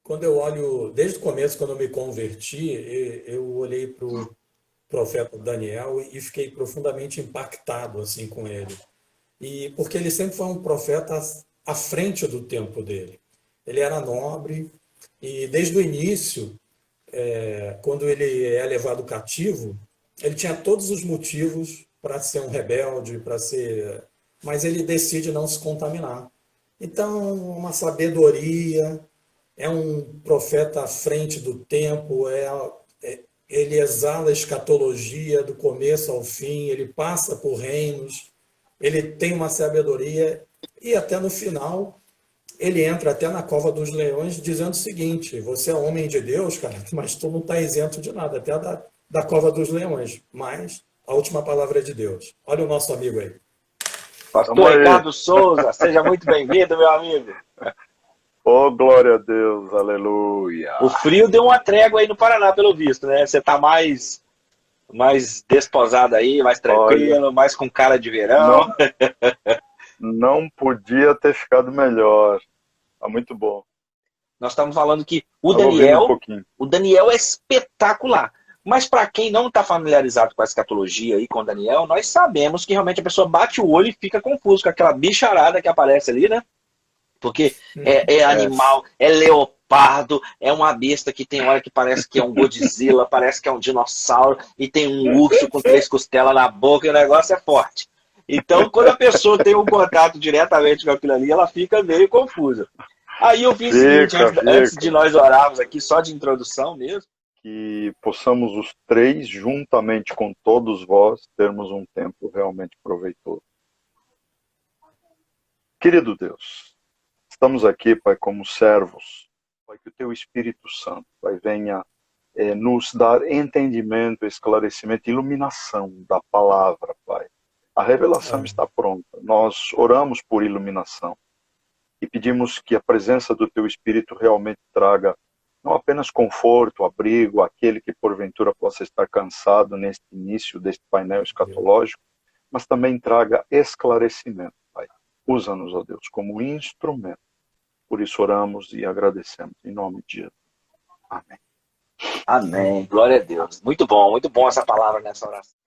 quando eu olho, desde o começo, quando eu me converti, eu olhei para o profeta Daniel e fiquei profundamente impactado assim com ele. E porque ele sempre foi um profeta à frente do tempo dele. Ele era nobre e desde o início, quando ele é levado cativo, ele tinha todos os motivos para ser um rebelde, para ser, mas ele decide não se contaminar. Então, uma sabedoria, é um profeta à frente do tempo, ele exala a escatologia do começo ao fim, ele passa por reinos, ele tem uma sabedoria e até no final ele entra até na cova dos leões dizendo o seguinte: você é homem de Deus, cara, mas tu não está isento de nada, até da cova dos leões. Mas a última palavra é de Deus. Olha o nosso amigo aí. Pastor Ricardo Souza, seja muito bem-vindo, meu amigo. Oh, glória a Deus, aleluia. O frio deu uma trégua aí no Paraná, pelo visto, né? Você tá mais desposado aí, mais tranquilo, olha, mais com cara de verão. Não podia ter ficado melhor. Tá muito bom. Nós estamos falando que o Daniel é espetacular. Mas para quem não está familiarizado com a escatologia e com o Daniel, nós sabemos que realmente a pessoa bate o olho e fica confuso com aquela bicharada que aparece ali, né? Porque é animal, é leopardo, é uma besta que tem hora que parece que é um Godzilla, parece que é um dinossauro, e tem um urso com 3 costelas na boca, e o negócio é forte. Então, quando a pessoa tem um contato diretamente com aquilo ali, ela fica meio confusa. Aí eu fiz o seguinte, antes de nós orarmos aqui, só de introdução mesmo. Que possamos os três, juntamente com todos vós, termos um tempo realmente proveitoso. Querido Deus, estamos aqui, Pai, como servos, Pai, que o Teu Espírito Santo, Pai, venha nos dar entendimento, esclarecimento, iluminação da palavra, Pai. A revelação está pronta. Nós oramos por iluminação e pedimos que a presença do Teu Espírito realmente traga não apenas conforto, abrigo, aquele que porventura possa estar cansado neste início deste painel escatológico, mas também traga esclarecimento, Pai. Usa-nos, ó Deus, como instrumento. Por isso oramos e agradecemos. Em nome de Jesus. Amém. Amém. Glória a Deus. Muito bom essa palavra nessa oração.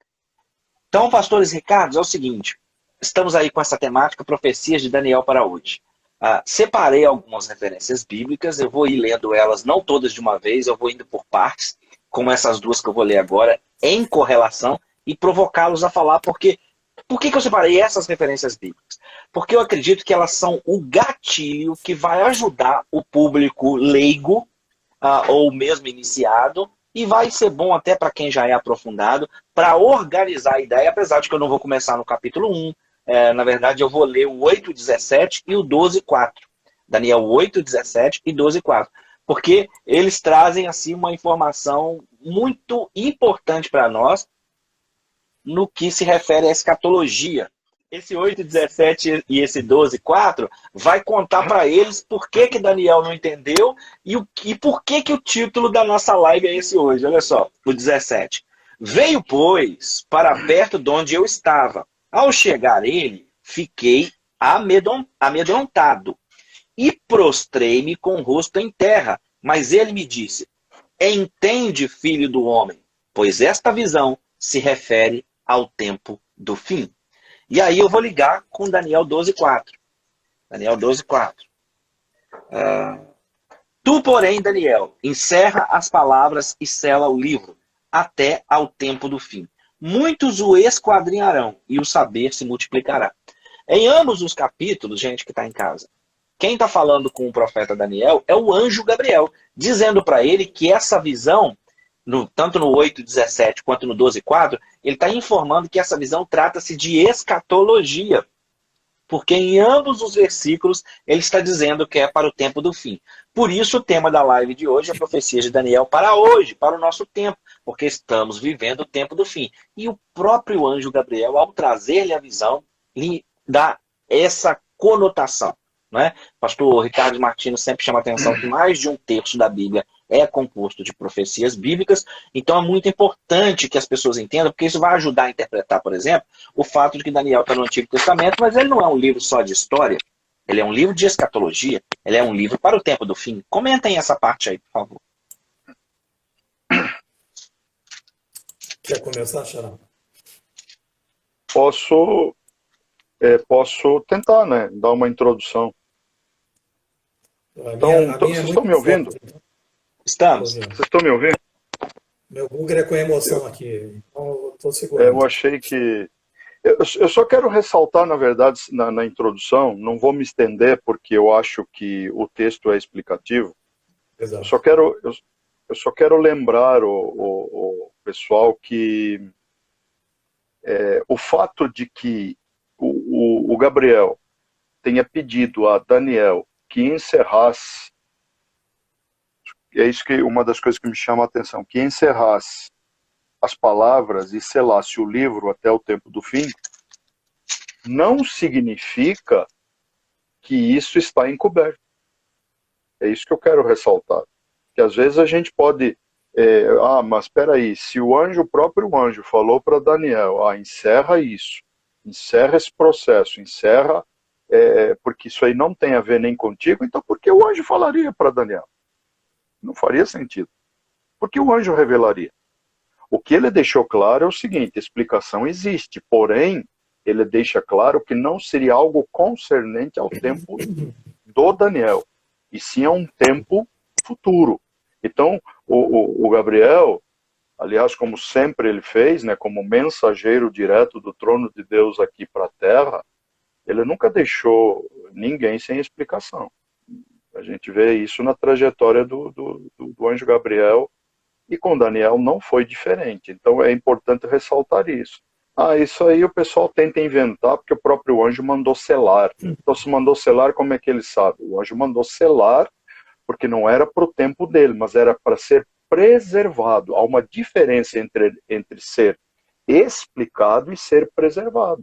Então, pastores Ricardo, é o seguinte. Estamos aí com essa temática, profecias de Daniel para hoje. Separei algumas referências bíblicas, eu vou ir lendo elas, não todas de uma vez, eu vou indo por partes, como essas duas que eu vou ler agora, em correlação, e provocá-los a falar por que eu separei essas referências bíblicas? Porque eu acredito que elas são o gatilho que vai ajudar o público leigo, ou mesmo iniciado, e vai ser bom até para quem já é aprofundado, para organizar a ideia, apesar de que eu não vou começar no capítulo 1, na verdade, eu vou ler o 8:17 e o 12:4. Daniel 8:17 e 12:4. Porque eles trazem assim uma informação muito importante para nós no que se refere à escatologia. Esse 8:17 e esse 12:4 vai contar para eles por que Daniel não entendeu e por que o título da nossa live é esse hoje. Olha só, o 17. Veio, pois, para perto de onde eu estava. Ao chegar ele, fiquei amedrontado e prostrei-me com o rosto em terra. Mas ele me disse, entende, filho do homem, pois esta visão se refere ao tempo do fim. E aí eu vou ligar com Daniel 12:4. Daniel 12:4. Tu, porém, Daniel, encerra as palavras e sela o livro, até ao tempo do fim. Muitos o esquadrinharão e o saber se multiplicará. Em ambos os capítulos, gente que está em casa, quem está falando com o profeta Daniel é o anjo Gabriel, dizendo para ele que essa visão, tanto no 8:17 quanto no 12:4, ele está informando que essa visão trata-se de escatologia. Porque em ambos os versículos ele está dizendo que é para o tempo do fim. Por isso o tema da live de hoje é profecias de Daniel para hoje, para o nosso tempo. Porque estamos vivendo o tempo do fim. E o próprio anjo Gabriel, ao trazer-lhe a visão, lhe dá essa conotação. Né? Pastor Ricardo Martino sempre chama a atenção que mais de 1/3 da Bíblia é composto de profecias bíblicas. Então é muito importante que as pessoas entendam, porque isso vai ajudar a interpretar, por exemplo, o fato de que Daniel está no Antigo Testamento, mas ele não é um livro só de história, ele é um livro de escatologia. Ele é um livro para o tempo do fim. Comentem essa parte aí, por favor. Quer começar, Xará? Posso tentar, né? Dar uma introdução. Então, A minha é vocês estão muito me ouvindo? forte. Estou Estamos. ouvindo. Vocês estão me ouvindo? Meu Google é com emoção aqui, então eu estou Eu segurando. achei que... Eu só quero ressaltar, na verdade, na introdução, não vou me estender, porque eu acho que o texto é explicativo. Eu Exato. só quero lembrar o pessoal que o fato de que o Gabriel tenha pedido a Daniel que encerrasse, é isso que uma das coisas que me chama a atenção, que encerrasse as palavras e selasse o livro até o tempo do fim, não significa que isso está encoberto. É isso que eu quero ressaltar. Que às vezes a gente pode... mas espera aí, se o próprio anjo falou para Daniel, encerra isso, encerra esse processo, encerra, porque isso aí não tem a ver nem contigo, então por que o anjo falaria para Daniel? Não faria sentido. Por que o anjo revelaria? O que ele deixou claro é o seguinte: a explicação existe, porém, ele deixa claro que não seria algo concernente ao tempo do Daniel, e sim a um tempo futuro. Então, o Gabriel, aliás, como sempre ele fez, né, como mensageiro direto do trono de Deus aqui para a Terra, ele nunca deixou ninguém sem explicação. A gente vê isso na trajetória do anjo Gabriel, e com Daniel não foi diferente. Então é importante ressaltar isso. Isso aí o pessoal tenta inventar porque o próprio anjo mandou selar. Então se mandou selar, como é que ele sabe? O anjo mandou selar porque não era para o tempo dele, mas era para ser preservado. Há uma diferença entre ser explicado e ser preservado.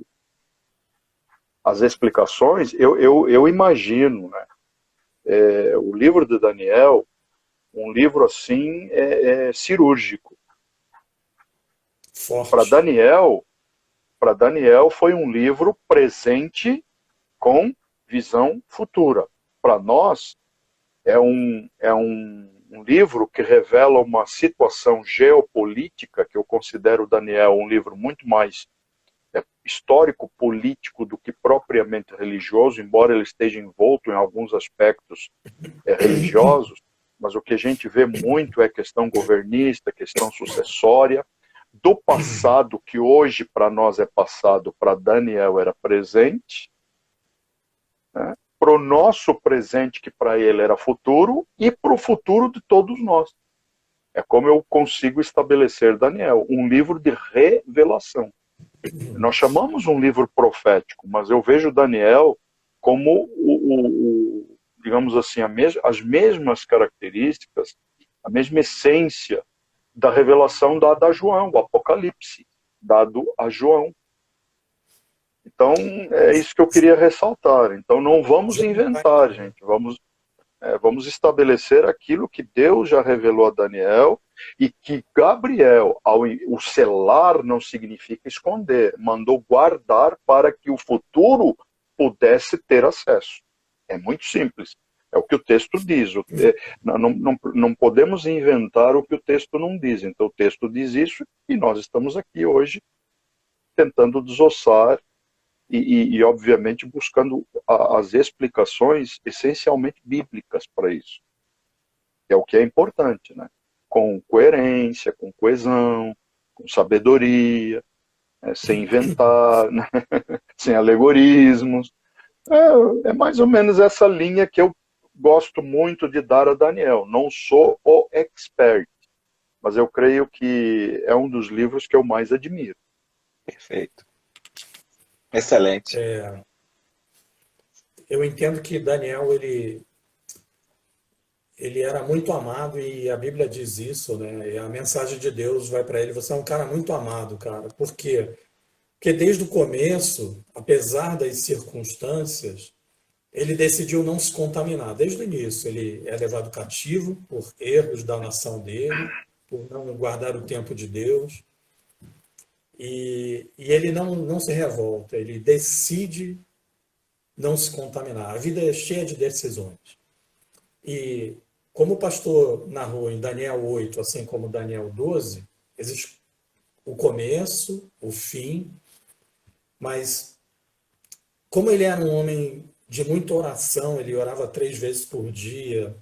As explicações, eu imagino, né? O livro de Daniel, um livro assim cirúrgico. Para Daniel foi um livro presente com visão futura. Para nós é um livro que revela uma situação geopolítica, que eu considero Daniel um livro muito mais histórico-político do que propriamente religioso, embora ele esteja envolto em alguns aspectos religiosos, mas o que a gente vê muito é questão governista, questão sucessória, do passado que hoje para nós é passado, para Daniel era presente, né? Para o nosso presente que para ele era futuro e para o futuro de todos nós. É como eu consigo estabelecer Daniel, um livro de revelação. Nós chamamos um livro profético, mas eu vejo Daniel como digamos assim, as mesmas características, a mesma essência da revelação dada a João, o Apocalipse, dado a João. Então, é isso que eu queria ressaltar. Então, não vamos inventar, gente. Vamos estabelecer aquilo que Deus já revelou a Daniel e que Gabriel, o selar não significa esconder, mandou guardar para que o futuro pudesse ter acesso. É muito simples. É o que o texto diz. Não podemos inventar o que o texto não diz. Então o texto diz isso e nós estamos aqui hoje tentando desossar e obviamente, buscando as explicações essencialmente bíblicas para isso. É o que é importante, né? Com coerência, com coesão, com sabedoria, sem inventar, né? Sem alegorismos. É mais ou menos essa linha que eu gosto muito de dar a Daniel. Não sou o expert, mas eu creio que é um dos livros que eu mais admiro. Perfeito. Excelente. Eu entendo que Daniel, ele era muito amado e a Bíblia diz isso, né? E a mensagem de Deus vai para ele: você é um cara muito amado, cara. Por quê? Porque desde o começo, apesar das circunstâncias, ele decidiu não se contaminar. Desde o início, ele é levado cativo por erros da nação dele, por não guardar o tempo de Deus. E ele não se revolta, ele decide não se contaminar. A vida é cheia de decisões. E como o pastor narrou em Daniel 8, assim como Daniel 12, existe o começo, o fim, mas como ele era um homem de muita oração, ele orava 3 vezes por dia,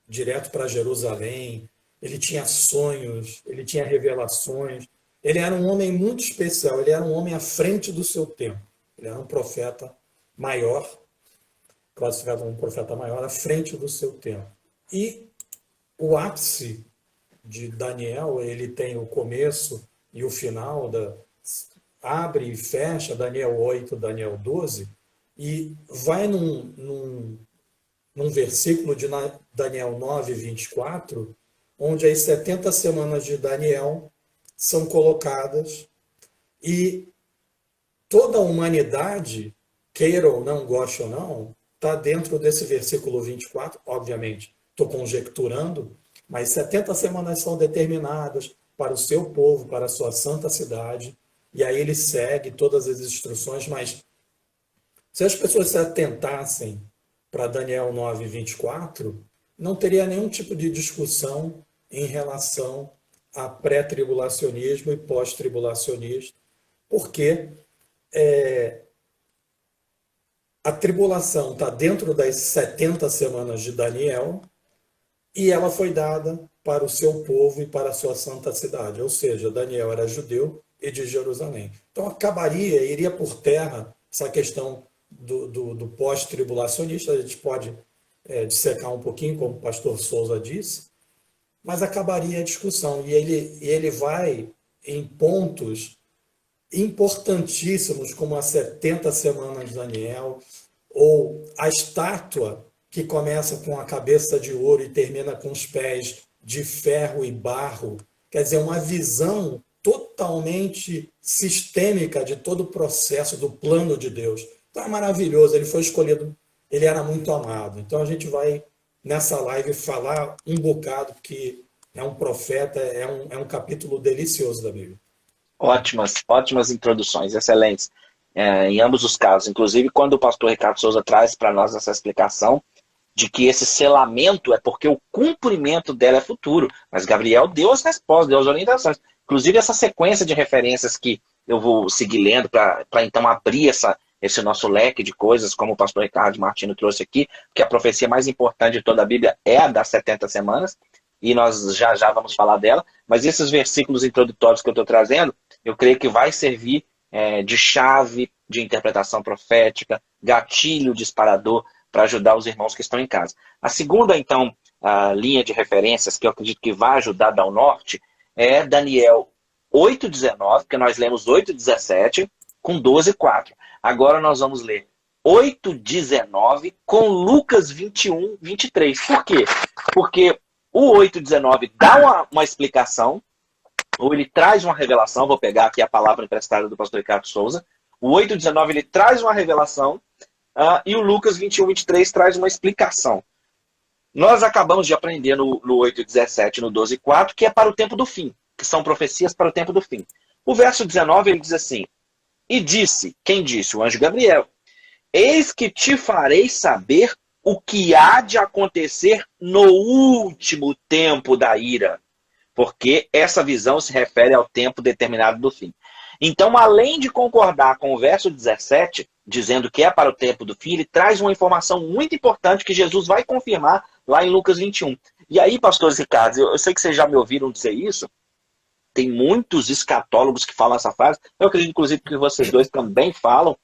direto para Jerusalém, ele tinha sonhos, ele tinha revelações, ele era um homem muito especial, ele era um homem à frente do seu tempo, ele era um profeta maior, classificado como um profeta maior, à frente do seu tempo. E o ápice de Daniel, ele tem o começo e o final, abre e fecha Daniel 8, Daniel 12, e vai num versículo de Daniel 9, 24, onde as 70 semanas de Daniel são colocadas e toda a humanidade, queira ou não, goste ou não, está dentro desse versículo 24, obviamente, estou conjecturando, mas 70 semanas são determinadas para o seu povo, para a sua santa cidade, e aí ele segue todas as instruções, mas se as pessoas se atentassem para Daniel 9, 24, não teria nenhum tipo de discussão em relação a pré-tribulacionismo e pós-tribulacionismo, porque a tribulação está dentro das 70 semanas de Daniel e ela foi dada para o seu povo e para a sua santa cidade, ou seja, Daniel era judeu e de Jerusalém. Então iria por terra essa questão do pós-tribulacionista, a gente pode dissecar um pouquinho, como o pastor Souza disse, mas acabaria a discussão. E ele vai em pontos importantíssimos, como as 70 semanas de Daniel, ou a estátua que começa com a cabeça de ouro e termina com os pés de ferro e barro. Quer dizer, uma visão totalmente sistêmica de todo o processo do plano de Deus. Então é maravilhoso, ele foi escolhido, ele era muito amado. Então a gente vai, nessa live, falar um bocado, que é um profeta, é um capítulo delicioso da Bíblia. Ótimas introduções, excelentes, em ambos os casos. Inclusive, quando o pastor Ricardo Souza traz para nós essa explicação de que esse selamento é porque o cumprimento dela é futuro. Mas Gabriel deu as respostas, deu as orientações. Inclusive, essa sequência de referências que eu vou seguir lendo para então abrir esse nosso leque de coisas, como o pastor Ricardo Martino trouxe aqui, porque a profecia mais importante de toda a Bíblia é a das 70 semanas, e nós já vamos falar dela, mas esses versículos introdutórios que eu estou trazendo, eu creio que vai servir de chave de interpretação profética, gatilho disparador, para ajudar os irmãos que estão em casa. A segunda, então, a linha de referências, que eu acredito que vai ajudar a dar o norte, é Daniel 8,19, que nós lemos 8,17 com 12,4. Agora nós vamos ler 8,19 com Lucas 21, 23. Por quê? Porque o 8,19 dá uma explicação, ou ele traz uma revelação. Vou pegar aqui a palavra emprestada do pastor Ricardo Souza. O 8,19 ele traz uma revelação, e o Lucas 21, 23 traz uma explicação. Nós acabamos de aprender no 8,17 e no 12,4 que é para o tempo do fim, que são profecias para o tempo do fim. O verso 19 ele diz assim: e disse, quem disse? O anjo Gabriel: eis que te farei saber o que há de acontecer no último tempo da ira, porque essa visão se refere ao tempo determinado do fim. Então, além de concordar com o verso 17, dizendo que é para o tempo do fim, ele traz uma informação muito importante que Jesus vai confirmar lá em Lucas 21. E aí, pastores Ricardo, eu sei que vocês já me ouviram dizer isso, tem muitos escatólogos que falam essa frase, eu acredito, inclusive, que vocês dois também falam,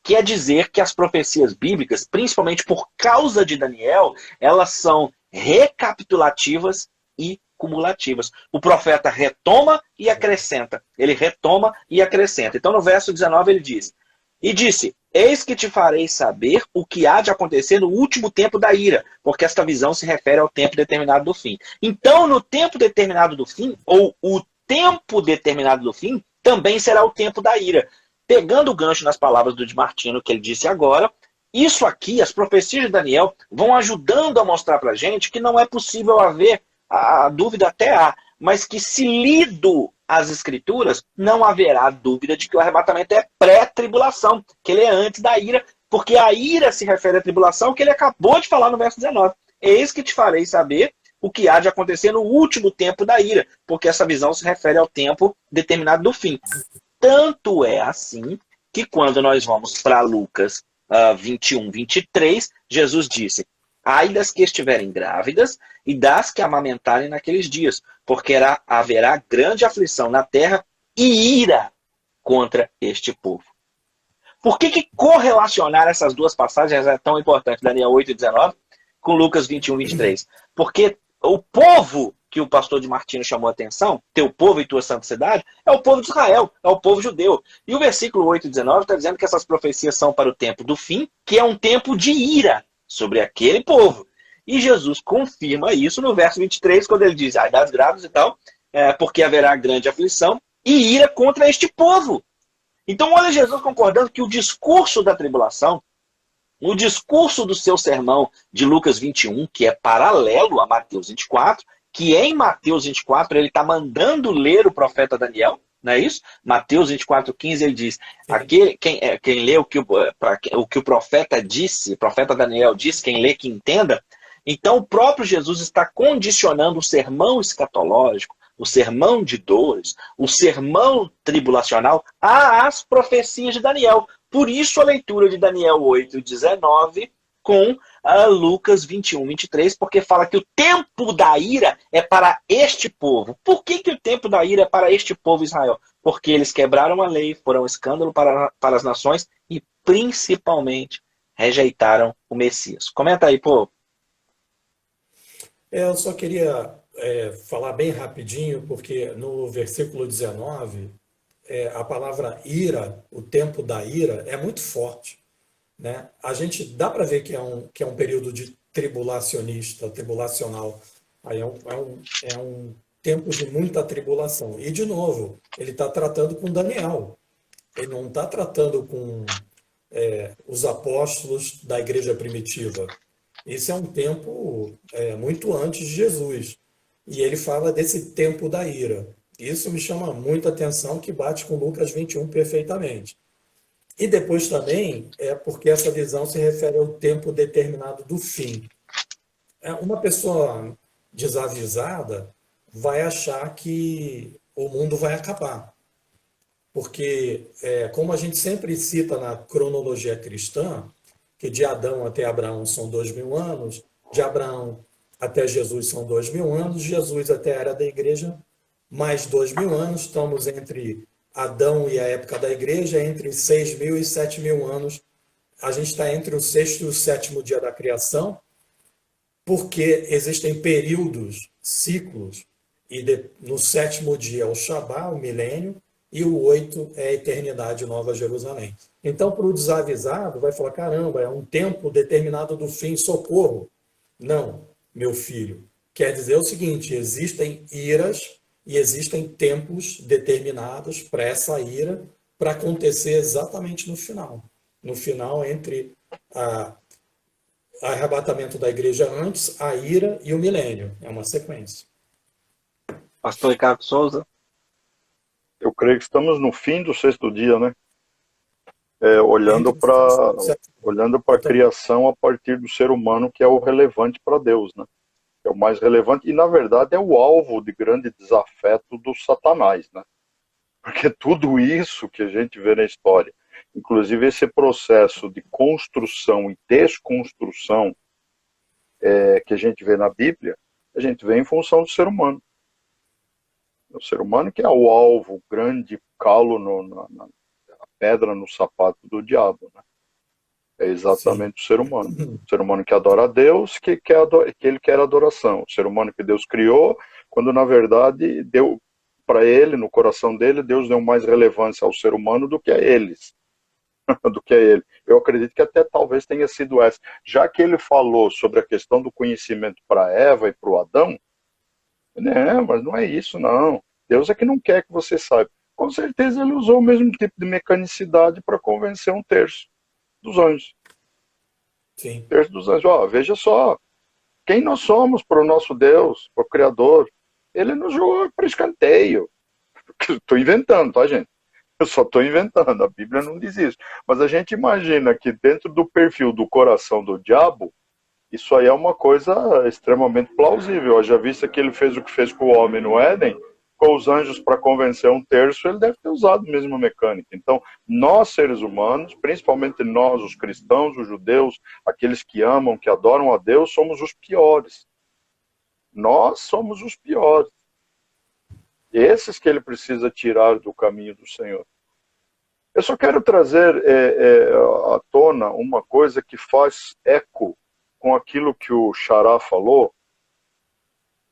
que é dizer que as profecias bíblicas, principalmente por causa de Daniel, elas são recapitulativas e cumulativas. O profeta retoma e acrescenta. Ele retoma e acrescenta. Então, no verso 19, ele diz: e disse, eis que te farei saber o que há de acontecer no último tempo da ira, porque esta visão se refere ao tempo determinado do fim. Então, no tempo determinado do fim, ou o tempo determinado do fim, também será o tempo da ira. Pegando o gancho nas palavras do Di Martino, que ele disse agora, isso aqui, as profecias de Daniel, vão ajudando a mostrar para a gente que não é possível haver, a dúvida até há, mas que se lido as escrituras, não haverá dúvida de que o arrebatamento é pré-tribulação, que ele é antes da ira, porque a ira se refere à tribulação, que ele acabou de falar no verso 19. eis que te farei saber o que há de acontecer no último tempo da ira, porque essa visão se refere ao tempo determinado do fim. Tanto é assim que quando nós vamos para Lucas 21, 23, Jesus disse: ai das que estiverem grávidas e das que amamentarem naqueles dias, porque haverá grande aflição na terra e ira contra este povo. Por que correlacionar essas duas passagens é tão importante, Daniel 8 e 19, com Lucas 21, 23? Porque o povo que o pastor de Martino chamou a atenção, teu povo e tua santa cidade, é o povo de Israel, é o povo judeu. E o versículo 8 e 19 está dizendo que essas profecias são para o tempo do fim, que é um tempo de ira sobre aquele povo. E Jesus confirma isso no verso 23, quando ele diz, ai das grávidas e tal, porque haverá grande aflição e ira contra este povo. Então olha Jesus concordando que o discurso da tribulação, o discurso do seu sermão de Lucas 21, que é paralelo a Mateus 24, que em Mateus 24 ele está mandando ler o profeta Daniel, não é isso? Mateus 24:15 ele diz, quem lê o que o profeta disse, o profeta Daniel disse, quem lê que entenda. Então o próprio Jesus está condicionando o sermão escatológico, o sermão de dores, o sermão tribulacional às profecias de Daniel. Por isso a leitura de Daniel 8:19 com Lucas 21:23, porque fala que o tempo da ira é para este povo. Por que o tempo da ira é para este povo Israel? Porque eles quebraram a lei, foram um escândalo para as nações e principalmente rejeitaram o Messias. Comenta aí, pô. Eu só queria falar bem rapidinho, porque no versículo 19, a palavra ira, o tempo da ira, é muito forte. Né? A gente dá para ver que é um período de tribulacional. Aí é um tempo de muita tribulação. E, de novo, ele está tratando com Daniel. Ele não está tratando com os apóstolos da igreja primitiva. Esse é um tempo muito antes de Jesus. E ele fala desse tempo da ira. Isso me chama muita atenção, que bate com Lucas 21 perfeitamente. E depois também é porque essa visão se refere ao tempo determinado do fim. Uma pessoa desavisada vai achar que o mundo vai acabar. Porque, como a gente sempre cita na cronologia cristã, que de Adão até Abraão são 2000 anos, de Abraão até Jesus são 2000 anos, Jesus até a era da igreja, mais 2000 anos, estamos entre Adão e a época da igreja, entre 6.000 e 7.000 anos. A gente está entre o sexto e o sétimo dia da criação, porque existem períodos, ciclos, e no sétimo dia é o Shabá, o milênio, e o 8 é a eternidade, Nova Jerusalém. Então, para o desavisado, vai falar, caramba, é um tempo determinado do fim, socorro. Não, meu filho. Quer dizer o seguinte, existem iras e existem tempos determinados para essa ira, para acontecer exatamente no final. No final, entre o arrebatamento da igreja antes, a ira e o milênio. É uma sequência. Pastor Ricardo Souza. Eu creio que estamos no fim do sexto dia, né? Olhando para a criação a partir do ser humano, que é o relevante para Deus, né? É o mais relevante, e na verdade é o alvo de grande desafeto do Satanás, né? Porque tudo isso que a gente vê na história, inclusive esse processo de construção e desconstrução que a gente vê na Bíblia, a gente vê em função do ser humano. O ser humano que é o alvo, o grande calo, a pedra no sapato do diabo, né? É exatamente Sim. O ser humano. O ser humano que adora a Deus, que ele quer adoração. O ser humano que Deus criou, quando na verdade deu para ele, no coração dele, Deus deu mais relevância ao ser humano do que a eles. do que a ele. Eu acredito que até talvez tenha sido essa. Já que ele falou sobre a questão do conhecimento para Eva e para o Adão, mas não é isso, não. Deus é que não quer que você saiba. Com certeza ele usou o mesmo tipo de mecanicidade para convencer um terço dos anjos. Sim. Um terço dos anjos. Veja só, quem nós somos para o nosso Deus, para o Criador. Ele nos jogou para escanteio. Estou inventando, tá, gente? Eu só estou inventando, a Bíblia não diz isso. Mas a gente imagina que dentro do perfil do coração do diabo, Isso aí é uma coisa extremamente plausível. Já visto que ele fez o que fez com o homem no Éden, com os anjos para convencer um terço, ele deve ter usado a mesma mecânica. Então, nós seres humanos, principalmente nós, os cristãos, os judeus, aqueles que amam, que adoram a Deus, somos os piores. Nós somos os piores. Esses que ele precisa tirar do caminho do Senhor. Eu só quero trazer à tona uma coisa que faz eco com aquilo que o Xará falou,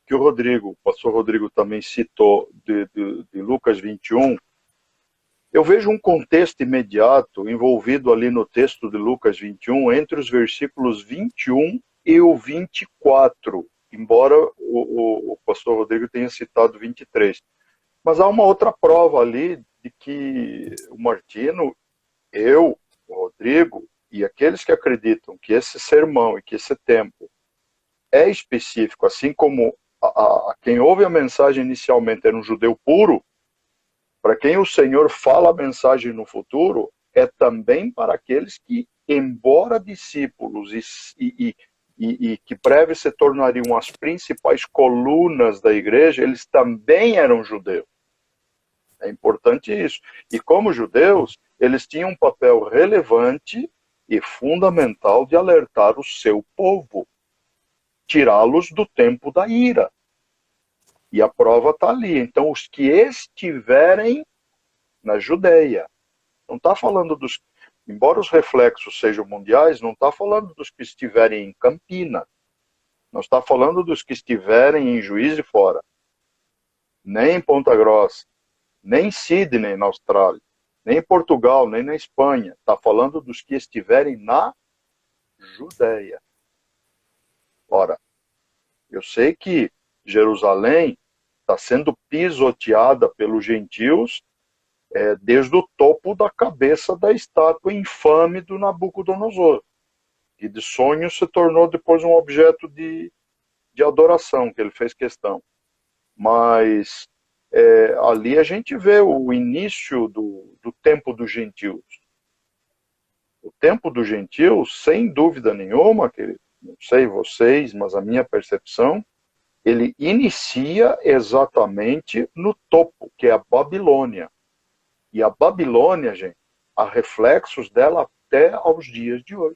que o pastor Rodrigo também citou de Lucas 21. Eu vejo um contexto imediato envolvido ali no texto de Lucas 21, entre os versículos 21 e o 24, embora o pastor Rodrigo tenha citado 23. Mas há uma outra prova ali de que o Martino, eu, o Rodrigo e aqueles que acreditam que esse sermão e que esse tempo é específico, assim como quem ouve a mensagem inicialmente era um judeu puro, para quem o Senhor fala a mensagem no futuro, é também para aqueles que, embora discípulos e que breve se tornariam as principais colunas da igreja, eles também eram judeus. É importante isso. E como judeus, eles tinham um papel relevante e fundamental de alertar o seu povo, tirá-los do tempo da ira. E a prova está ali. Então, os que estiverem na Judeia, não está falando dos... Embora os reflexos sejam mundiais, não está falando dos que estiverem em Campina. Não está falando dos que estiverem em Juiz de Fora. Nem em Ponta Grossa. Nem em Sydney, na Austrália. Nem em Portugal, nem na Espanha. Está falando dos que estiverem na Judeia. Ora, eu sei que Jerusalém está sendo pisoteada pelos gentios desde o topo da cabeça da estátua infame do Nabucodonosor, que de sonho se tornou depois um objeto de adoração, que ele fez questão. Mas ali a gente vê o início do tempo dos gentios. O tempo dos gentios, sem dúvida nenhuma, que não sei vocês, mas a minha percepção, ele inicia exatamente no topo, que é a Babilônia. E a Babilônia, gente, há reflexos dela até aos dias de hoje.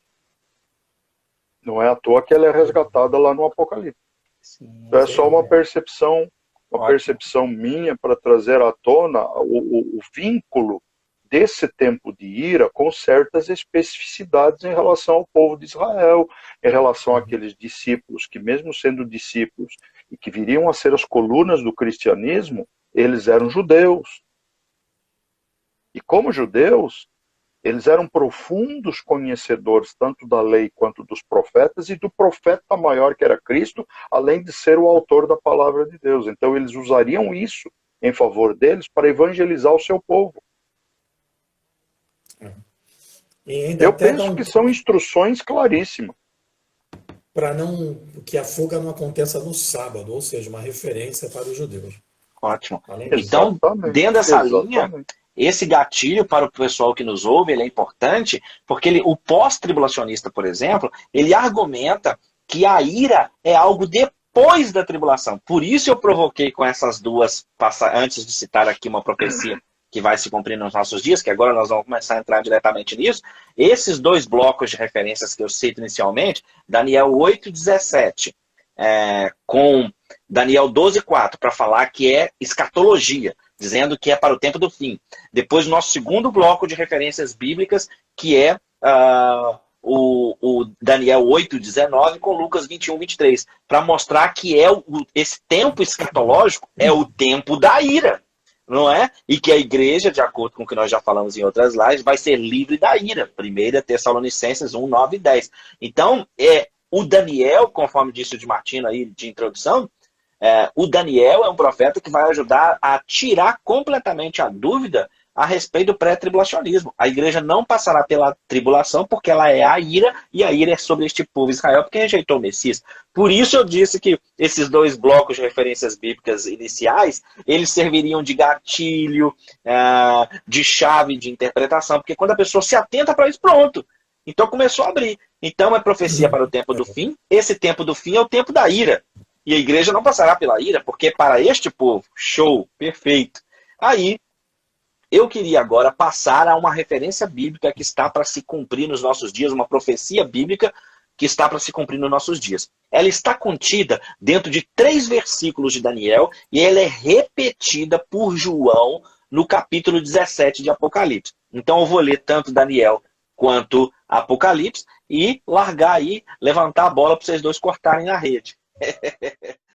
Não é à toa que ela é resgatada lá no Apocalipse. Sim, então é só uma percepção minha para trazer à tona o vínculo desse tempo de ira com certas especificidades em relação ao povo de Israel, em relação àqueles discípulos que, mesmo sendo discípulos e que viriam a ser as colunas do cristianismo, eles eram judeus. E como judeus, eles eram profundos conhecedores tanto da lei quanto dos profetas e do profeta maior que era Cristo, além de ser o autor da palavra de Deus. Então eles usariam isso em favor deles para evangelizar o seu povo. Eu penso que são instruções claríssimas. Para que a fuga não aconteça no sábado, ou seja, uma referência para os judeus. Ótimo. Então, dentro dessa linha, esse gatilho para o pessoal que nos ouve, ele é importante, porque o pós-tribulacionista, por exemplo, ele argumenta que a ira é algo depois da tribulação. Por isso eu provoquei com essas duas, antes de citar aqui uma profecia que vai se cumprir nos nossos dias, que agora nós vamos começar a entrar diretamente nisso, esses dois blocos de referências que eu cito inicialmente, Daniel 8:17, com Daniel 12:4, para falar que é escatologia, dizendo que é para o tempo do fim. Depois, nosso segundo bloco de referências bíblicas, que é o Daniel 8:19 com Lucas 21:23, para mostrar que esse tempo escatológico é o tempo da ira. Não é? E que a igreja, de acordo com o que nós já falamos em outras lives, vai ser livre da ira. 1 Tessalonicenses 1:9 e 10. Então, o Daniel, conforme disse o de Martino aí de introdução, o Daniel é um profeta que vai ajudar a tirar completamente a dúvida a respeito do pré-tribulacionismo. A igreja não passará pela tribulação porque ela é a ira, e a ira é sobre este povo Israel porque rejeitou o Messias. Por isso eu disse que esses dois blocos de referências bíblicas iniciais, eles serviriam de gatilho, de chave de interpretação, porque quando a pessoa se atenta para isso, pronto. Então começou a abrir. Então é profecia para o tempo do fim. Esse tempo do fim é o tempo da ira. E a igreja não passará pela ira, porque para este povo, show, perfeito. Aí, eu queria agora passar a uma referência bíblica que está para se cumprir nos nossos dias, uma profecia bíblica que está para se cumprir nos nossos dias. Ela está contida dentro de 3 versículos de Daniel e ela é repetida por João no capítulo 17 de Apocalipse. Então eu vou ler tanto Daniel quanto Apocalipse e largar aí, levantar a bola para vocês dois cortarem na rede.